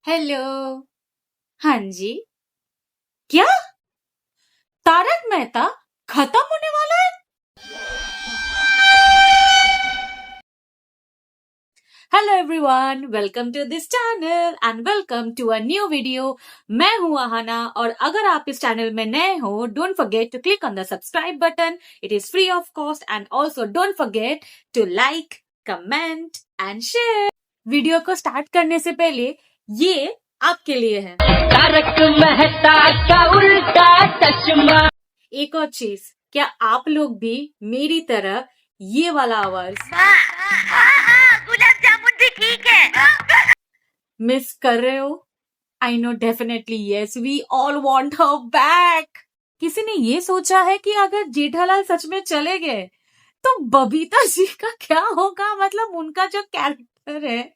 Hello. हाँ जी। क्या? तारक मेहता खत्म होने वाला है? Hello everyone, welcome to this channel and welcome to a new video. मैं हूं आहाना और अगर आप इस चैनल में नए हो, don't forget to click on the subscribe button. It is free of cost and also don't forget to like, comment and share. Video को स्टार्ट करने से पहले ये आपके लिए है। तारक मेहता का उल्टा चश्मा। एक और चीज, क्या आप लोग भी मेरी तरह ये वाला आवाज गुलाब जामुन भी ठीक है मिस कर रहे हो? I know, definitely yes, we all want her back. किसी ने ये सोचा है कि अगर जेठालाल सच में चले गए तो बबीता जी का क्या होगा? मतलब उनका जो कैरेक्टर है,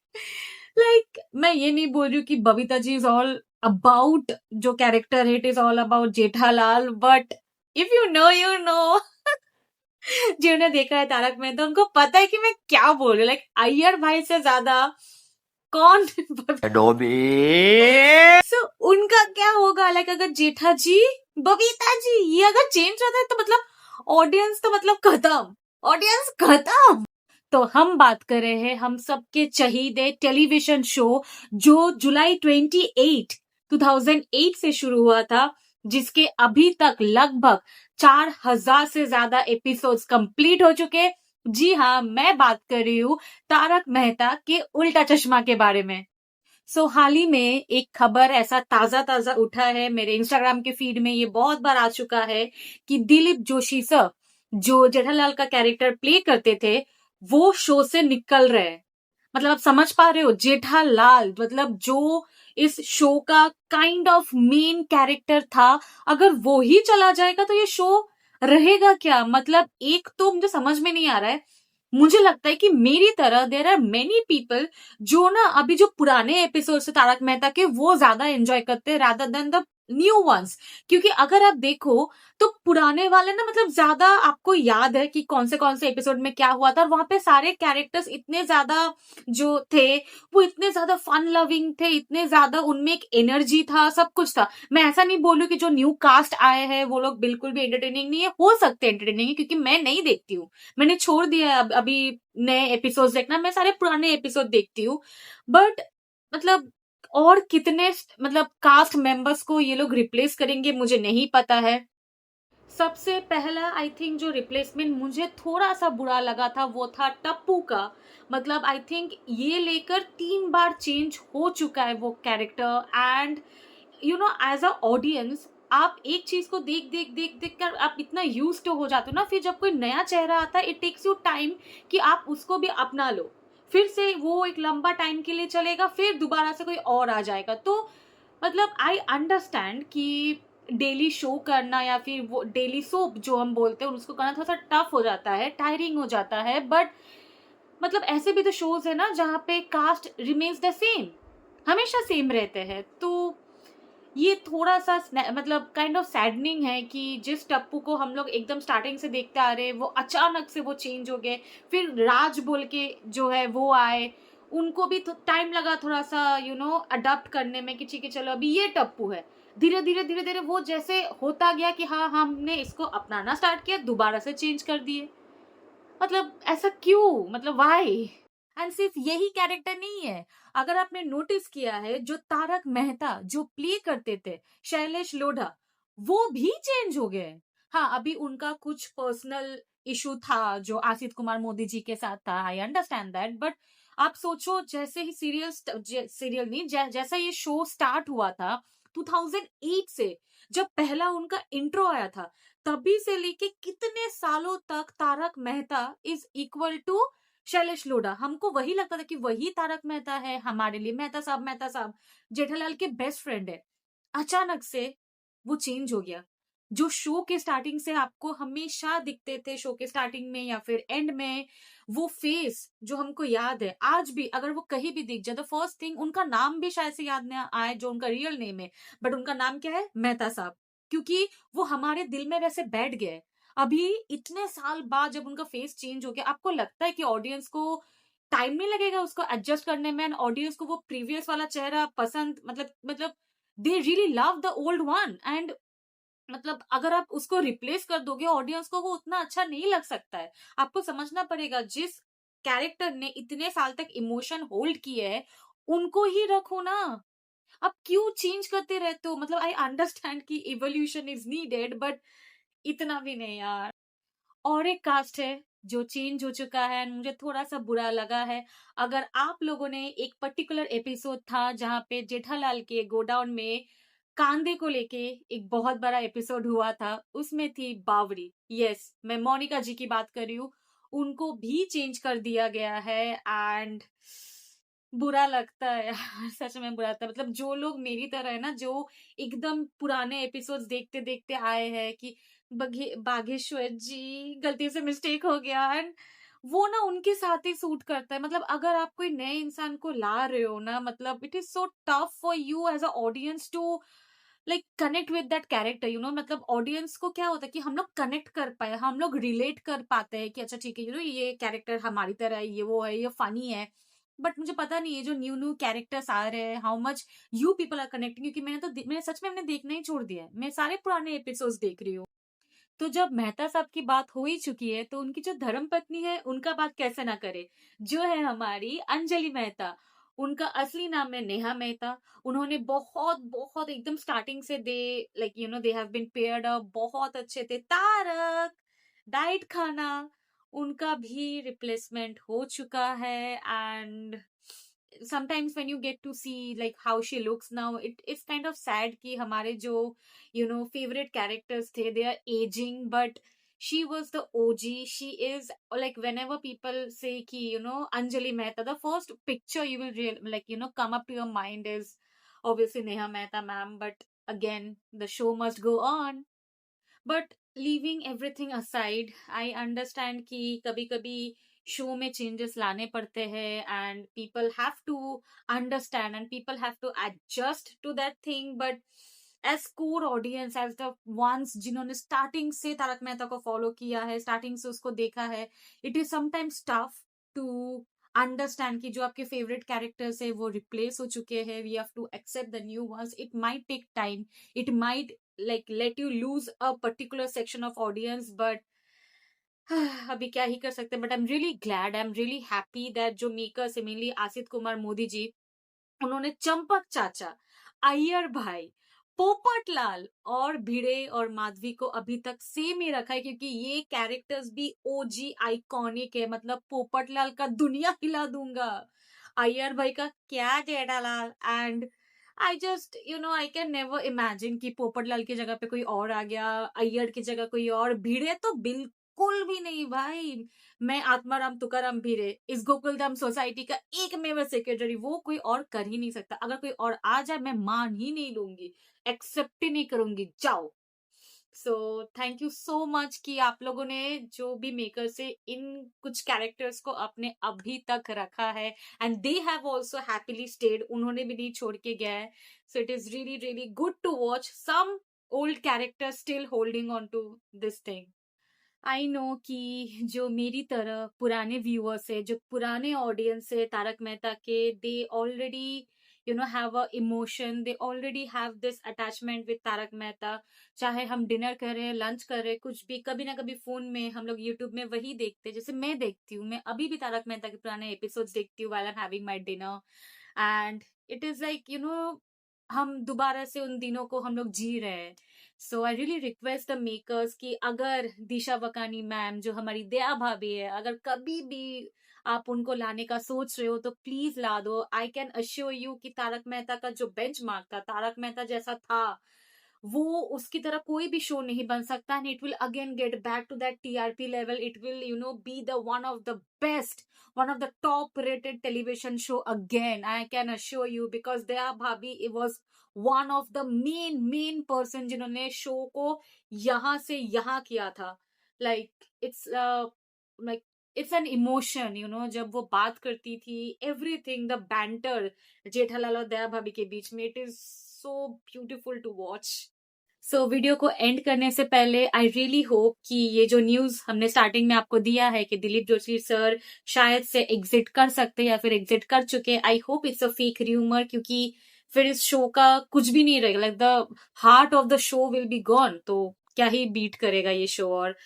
मैं ये नहीं बोल रही हूँ कि Babita ji is all about जो कैरेक्टर है, it is all about Jethalal, but if you know you know. जिन्होंने देखा है तारक मेहता उनको पता है कि मैं क्या बोल रही हूँ। अय्यर भाई से ज्यादा कौन डोबी। सो उनका क्या होगा? अगर जेठा जी, बबीता जी ये अगर चेंज होता है तो मतलब ऑडियंस तो मतलब खत्म, ऑडियंस खत्म। तो हम बात कर रहे हैं हम सबके चहीदे टेलीविजन शो जो जुलाई 2008 से शुरू हुआ था, जिसके अभी तक लगभग 4000 से ज्यादा एपिसोड्स कंप्लीट हो चुके। जी हाँ, मैं बात कर रही हूँ तारक मेहता के उल्टा चश्मा के बारे में। हाल ही में एक खबर ऐसा ताजा ताजा उठा है मेरे इंस्टाग्राम के फीड में, ये बहुत बार आ चुका है कि दिलीप जोशी सर, जो जेठालाल का कैरेक्टर प्ले करते थे, वो शो से निकल रहे हैं। मतलब आप समझ पा रहे हो, जेठालाल मतलब जो इस शो का काइंड ऑफ मेन कैरेक्टर था, अगर वो ही चला जाएगा तो ये शो रहेगा क्या? मतलब एक तो मुझे समझ में नहीं आ रहा है। मुझे लगता है कि मेरी तरह देयर आर मेनी पीपल जो ना अभी जो पुराने एपिसोड से तारक मेहता के वो ज्यादा एंजॉय करते हैं rather than the new once. क्योंकि अगर आप देखो तो पुराने वाले ना मतलब ज्यादा आपको याद है कि कौन से एपिसोड में क्या हुआ था, और वहां पे सारे कैरेक्टर्स इतने ज्यादा जो थे वो इतने ज्यादा फन लविंग थे, इतने ज्यादा उनमें एक एनर्जी था, सब कुछ था। मैं ऐसा नहीं बोलूं कि जो न्यू कास्ट आए हैं वो लोग बिल्कुल भी एंटरटेनिंग नहीं है, हो सकते एंटरटेनिंग है क्योंकि मैं नहीं देखती हूँ, मैंने छोड़ दिया है अभी नए एपिसोड देखना, मैं सारे पुराने एपिसोड देखती हूँ। बट मतलब और कितने मतलब कास्ट मेंबर्स को ये लोग रिप्लेस करेंगे मुझे नहीं पता है। सबसे पहला आई थिंक जो रिप्लेसमेंट मुझे थोड़ा सा बुरा लगा था वो था टप्पू का। मतलब आई थिंक ये लेकर 3 बार चेंज हो चुका है वो character, and you know as a audience आप एक चीज को देख देख देख देख कर आप इतना यूज टू हो जाते हो ना, फिर जब कोई नया चेहरा आता है इट टेक्स यू टाइम कि आप उसको भी अपना लो। फिर से वो एक लंबा टाइम के लिए चलेगा, फिर दोबारा से कोई और आ जाएगा। तो मतलब आई अंडरस्टैंड कि डेली शो करना या फिर वो डेली सोप जो हम बोलते हैं उसको करना थोड़ा सा टफ हो जाता है, टायरिंग हो जाता है, बट मतलब ऐसे भी तो शोज है ना जहाँ पे कास्ट रिमेन्स द सेम, हमेशा सेम रहते हैं। तो ये थोड़ा सा मतलब काइंड ऑफ सैडनिंग है कि जिस टप्पू को हम लोग एकदम स्टार्टिंग से देखते आ रहे हैं वो अचानक से वो चेंज हो गए। फिर राज बोल के जो है वो आए, उनको भी टाइम लगा थोड़ा सा अडॉप्ट करने में कि ठीक है चलो अभी ये टप्पू है। धीरे धीरे धीरे धीरे वो जैसे होता गया कि हाँ हमने इसको अपनाना स्टार्ट किया, दोबारा से चेंज कर दिए। मतलब ऐसा क्यों? मतलब वाई? एंड सिर्फ यही कैरेक्टर नहीं है, अगर आपने नोटिस किया है जो तारक मेहता जो प्ले करते थे शैलेश लोढ़ा, वो भी चेंज हो गए। हाँ, अभी उनका कुछ पर्सनल इशू था जो आसित कुमार मोदी जी के साथ था, आई अंडरस्टैंड दैट, बट आप सोचो जैसे ही सीरियल नहीं जैसा ये शो स्टार्ट हुआ था 2008 से, जब पहला उनका इंट्रो आया था, तभी से लेके कितने सालों तक Tarak Mehta is equal to Shailesh Lodha. हमको वही लगता था कि वही तारक मेहता है हमारे लिए, मेहता साहब जेठालाल के बेस्ट फ्रेंड है। अचानक से वो चेंज हो गया। जो शो के स्टार्टिंग से आपको हमेशा दिखते थे, शो के स्टार्टिंग में या फिर एंड में, वो फेस जो हमको याद है आज भी, अगर वो कहीं भी दिख जाए तो फर्स्ट थिंग उनका नाम भी शायद से याद नहीं आए जो उनका रियल नेम है, बट उनका नाम क्या है? मेहता साहब। क्योंकि वो हमारे दिल में वैसे बैठ गए। अभी इतने साल बाद जब उनका फेस चेंज हो गया, आपको लगता है कि ऑडियंस को टाइम नहीं लगेगा उसको एडजस्ट करने में, एंड ऑडियंस को वो प्रीवियस वाला चेहरा पसंद, मतलब they really love the old one, and मतलब अगर आप उसको रिप्लेस कर दोगे ऑडियंस को, वो उतना अच्छा नहीं लग सकता है। आपको समझना पड़ेगा, जिस कैरेक्टर ने इतने साल तक इमोशन होल्ड किए है उनको ही रखो ना। आप क्यों चेंज करते रहते हो? मतलब आई अंडरस्टैंड कि इवोल्यूशन इज नीडेड, बट इतना भी नहीं यार। और एक कास्ट है जो चेंज हो चुका है, मुझे थोड़ा सा बुरा लगा है। अगर आप लोगों ने एक पर्टिकुलर एपिसोड था जहां पे जेठालाल के गोडाउन में कांदे को लेके एक बहुत बड़ा एपिसोड हुआ था, उसमें थी बावरी। यस, मैं मोनिका जी की बात कर रही हूँ। उनको भी चेंज कर दिया गया है, एंड बुरा लगता है यार। सच में बुरा लगता है। मतलब जो लोग मेरी तरह है ना, जो एकदम पुराने एपिसोड्स देखते देखते आए हैं कि बागेश्वर जी गलती से मिस्टेक हो गया, एंड वो ना उनके साथ ही सूट करता है। मतलब अगर आप कोई नए इंसान को ला रहे हो ना, मतलब it is so tough for you as a audience to like connect with that character, you know. मतलब ऑडियंस को क्या होता है कि हम लोग कनेक्ट कर पाए, हम लोग रिलेट कर पाते हैं कि अच्छा ठीक है, यू नो ये कैरेक्टर हमारी तरह है, ये वो है, ये फनी है। बट मुझे पता नहीं है जो न्यू न्यू कैरेक्टर्स आ रहे हैं, how much you people are connecting, क्योंकि मैंने सच में देखना ही छोड़ दिया है। मैं सारे पुराने एपिसोड्स देख रही हूँ। तो जब मेहता साहब की बात हो ही चुकी है, तो उनकी जो धर्म पत्नी है उनका बात कैसे ना करे, जो है हमारी अंजलि मेहता। उनका असली नाम है नेहा मेहता। उन्होंने बहुत बहुत एकदम स्टार्टिंग से they like you know they have been paired up, बहुत अच्छे थे। तारक डाइट खाना, उनका भी रिप्लेसमेंट हो चुका है, and sometimes when you get to see like how she looks now, it's kind of sad कि हमारे जो you know favorite characters थे, they are aging, but she was the OG. She is like whenever people say कि you know Anjali Mehta, the first picture you will like you know come up to your mind is obviously Neha Mehta ma'am, but again the show must go on. But leaving everything aside, I understand कि कभी कभी show में changes लाने पड़ते हैं, and people have to understand and people have to adjust to that thing. But as core audience, as the ones जिन्होंने starting से तारक मेहता को फॉलो किया है, स्टार्टिंग से उसको देखा है, it is sometimes tough to understand कि जो आपके फेवरेट कैरेक्टर्स है वो रिप्लेस हो चुके हैं। We have to accept the new ones. It might take time, it might like let you lose a particular section of audience, but अभी क्या ही कर सकते हैं। But I am really glad, I am really happy that जो makers है, mainly आसित कुमार मोदी जी, उन्होंने चंपक चाचा, अय्यर भाई, पोपटलाल और भिड़े और माधवी को अभी तक सेम ही रखा है, क्योंकि ये कैरेक्टर्स भी ओजी आइकॉनिक है। मतलब पोपटलाल का दुनिया हिला दूंगा, अय्यर भाई का क्या Jethalal, and I just you know I can never imagine कि पोपटलाल की जगह पे कोई और आ गया, अय्यर की जगह कोई और। भिड़े तो बिल्कुल भी नहीं भाई। मैं आत्माराम तुकाराम भिड़े, इस गोकुलधाम सोसाइटी का एकमेव सेक्रेटरी, वो कोई और कर ही नहीं सकता। अगर कोई और आ जाए मैं मान ही नहीं लूंगी, एक्सेप्ट ही नहीं करूंगी, जाओ। सो थैंक यू सो मच कि आप लोगों ने जो भी मेकर से इन कुछ कैरेक्टर्स को अपने अभी तक रखा है, and they have also happily stayed, उन्होंने भी नहीं छोड़ के गया है। So it is really really good to watch some old characters still holding on to this thing. I know कि जो मेरी तरह पुराने व्यूअर्स है, जो पुराने ऑडियंस है तारक मेहता के, they already you know have a emotion, they already have this attachment with Tarak Mehta. चाहे हम डिनर कर रहे हैं, लंच कर रहे हैं, कुछ भी, कभी ना कभी फोन में हम लोग यूट्यूब में वही देखते हैं। जैसे मैं देखती हूँ, मैं अभी भी तारक मेहता के पुराने एपिसोड्स देखती हूँ while I am having my dinner, and it is like you no हम दोबारा से उन दिनों को हम लोग जी रहे हैं। So I really request the makers कि अगर दिशा वकानी मैम जो हमारी दया भाभी है, अगर कभी भी आप उनको लाने का सोच रहे हो तो प्लीज ला दो। आई कैन अश्योर यू कि तारक मेहता का जो बेंचमार्क था, तारक मेहता जैसा था, वो उसकी तरह कोई भी शो नहीं बन सकता, and it will again get back to that TRP level. It will you know be the one of the best, one of the top rated television show again, I can assure you, because दया भाभी it was one of the main person जिन्होंने show को यहाँ से यहाँ किया था। like it's like it's an emotion, you know, जब वो बात करती थी, everything, the banter जेठालाल और दया भाभी के बीच में, it is so beautiful to watch. So video को एंड करने से पहले आई रियली होप कि ये जो न्यूज हमने स्टार्टिंग में आपको दिया है कि दिलीप जोशी सर शायद से एग्जिट कर सकते या फिर एग्जिट कर चुके, I hope it's a fake rumour, क्योंकि फिर इस शो का कुछ भी नहीं रहेगा, like the heart of the show will be gone, तो क्या ही बीट करेगा ये शो। और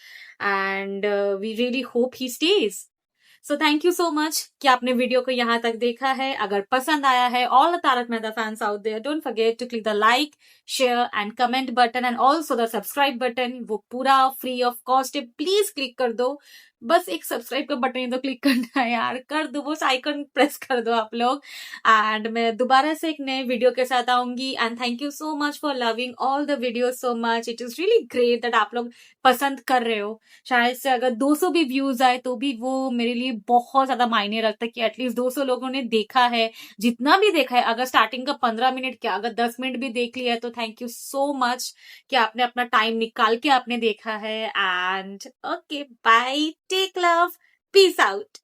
and we really hope he stays. So thank you so much कि आपने वीडियो को यहाँ तक देखा है। अगर पसंद आया है, all the Tarak Mehta fans out there, don't forget to click the like, share and comment button and also the subscribe button. वो पूरा फ्री ऑफ कॉस्ट है, प्लीज क्लिक कर दो। बस एक सब्सक्राइब का बटन ही तो क्लिक करना है यार, कर दो, बस आइकन प्रेस कर दो आप लोग। एंड मैं दोबारा से एक नए वीडियो के साथ आऊंगी। And thank you so much for loving all the video so much. It is really great that आप लोग पसंद कर रहे हो। शायद से अगर 200 भी व्यूज आए तो भी वो मेरे लिए बहुत ज्यादा मायने रखता है कि एटलीस्ट 200 लोगों ने देखा है। जितना भी देखा है, अगर स्टार्टिंग का 15 मिनट क्या, अगर 10 मिनट भी देख लिया है तो थैंक यू सो मच कि आपने अपना टाइम निकाल के आपने देखा है। And okay, bye, take love, peace out.